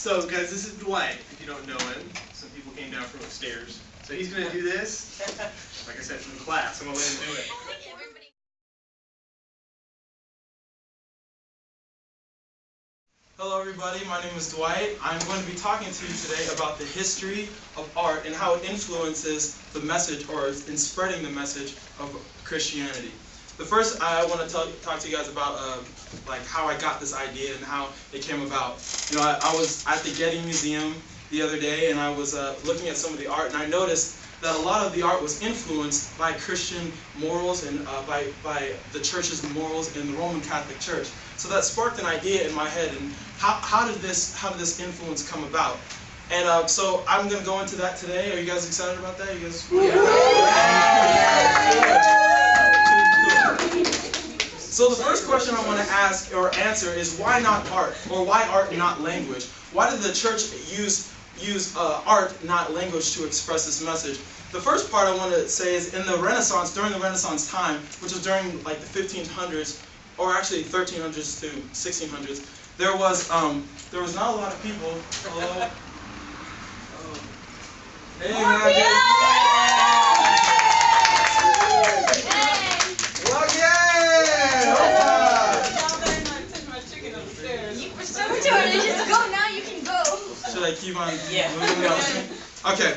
So guys, this is Dwight, if you don't know him. Some people came down from upstairs. So he's going to do this, like I said, from class. I'm going to let him do it. Hello everybody, my name is Dwight. I'm going to be talking to you today about the history of art and how it influences the message, or in spreading the message of Christianity. The first, I want to talk to you guys about like how I got this idea and how it came about. You know, I was at the Getty Museum the other day and I was looking at some of the art, and I noticed that a lot of the art was influenced by Christian morals and by the church's morals in the Roman Catholic Church. So that sparked an idea in my head, and how did this influence come about? And so I'm going to go into that today. Are you guys excited about that? You guys? So the first question I want to ask or answer is, why not art? Or why art, not language? Why did the church use art, not language, to express this message? The first part I want to say is, in the Renaissance, during the Renaissance time, which was during like the 1500s, or actually 1300s to 1600s, there was not a lot of people. Hello. Oh. Hey, well, yeah! Just go now. You can go. Should I keep on moving on? Okay.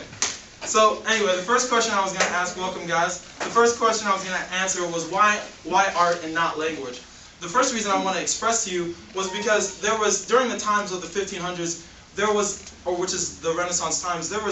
So anyway, the first question I was going to ask, welcome guys. The first question I was going to answer was why art and not language? The first reason I want to express to you was because there was, during the times of the 1500s, which is the Renaissance times, there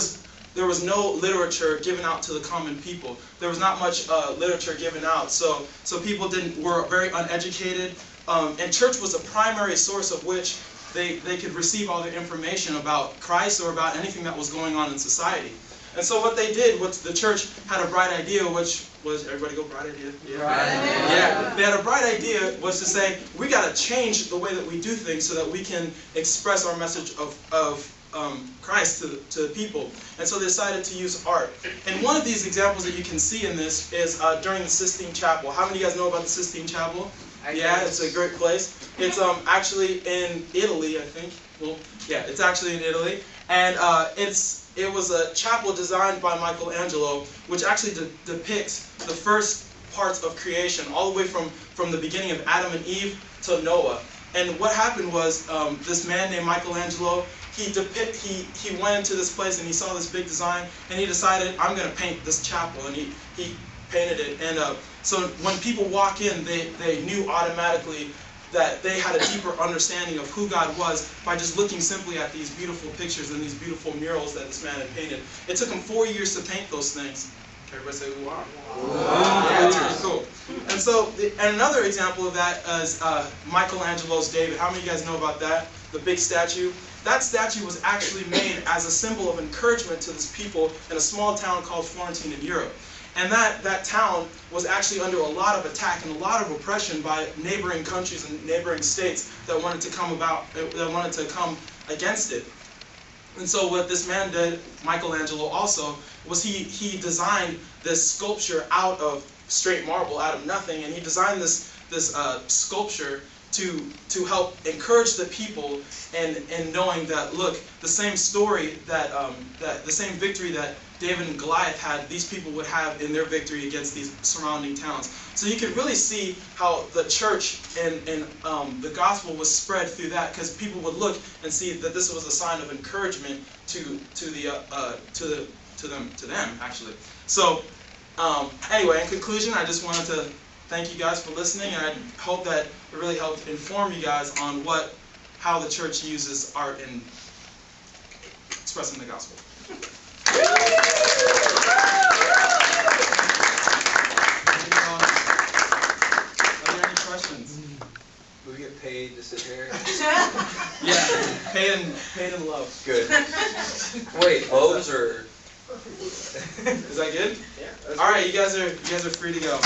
was no literature given out to the common people. There was not much literature given out, so people were very uneducated, and church was a primary source of which they could receive all their information about Christ or about anything that was going on in society. And so what they did, the church had a bright idea, which was, everybody go, bright idea? Yeah. Bright idea. Yeah. They had a bright idea, was to say, we got to change the way that we do things so that we can express our message of Christ to the people. And so they decided to use art. And one of these examples that you can see in this is during the Sistine Chapel. How many of you guys know about the Sistine Chapel? Yeah, it's a great place. It's actually in Italy, I think. Well, yeah, it's actually in Italy. And it was a chapel designed by Michelangelo, which actually depicts the first parts of creation, all the way from the beginning of Adam and Eve to Noah. And what happened was, this man named Michelangelo, he went into this place and he saw this big design, and he decided, I'm going to paint this chapel, and he painted it. And so when people walk in, they knew automatically that they had a deeper understanding of who God was by just looking simply at these beautiful pictures and these beautiful murals that this man had painted. It took him 4 years to paint those things. Everybody say, wow. Yeah, it's pretty cool. And so, and another example of that is Michelangelo's David. How many of you guys know about that? The big statue? That statue was actually made as a symbol of encouragement to this people in a small town called Florence in Europe. And that town was actually under a lot of attack and a lot of oppression by neighboring countries and neighboring states that wanted to come against it. And so what this man did, Michelangelo also, was he designed this sculpture out of straight marble, out of nothing, and he designed this sculpture to help encourage the people and knowing that, look, the same story that the same victory that David and Goliath had, these people would have in their victory against these surrounding towns. So you could really see how the church and the gospel was spread through that, because people would look and see that this was a sign of encouragement to them actually. So anyway, in conclusion, I just wanted to thank you guys for listening, and I hope that it really helped inform you guys on how the church uses art in expressing the gospel. Are there any questions? Do we get paid to sit here? Yeah, paid in love. Good. Wait, Bose or? Is that good? Yeah. All right, you guys are free to go.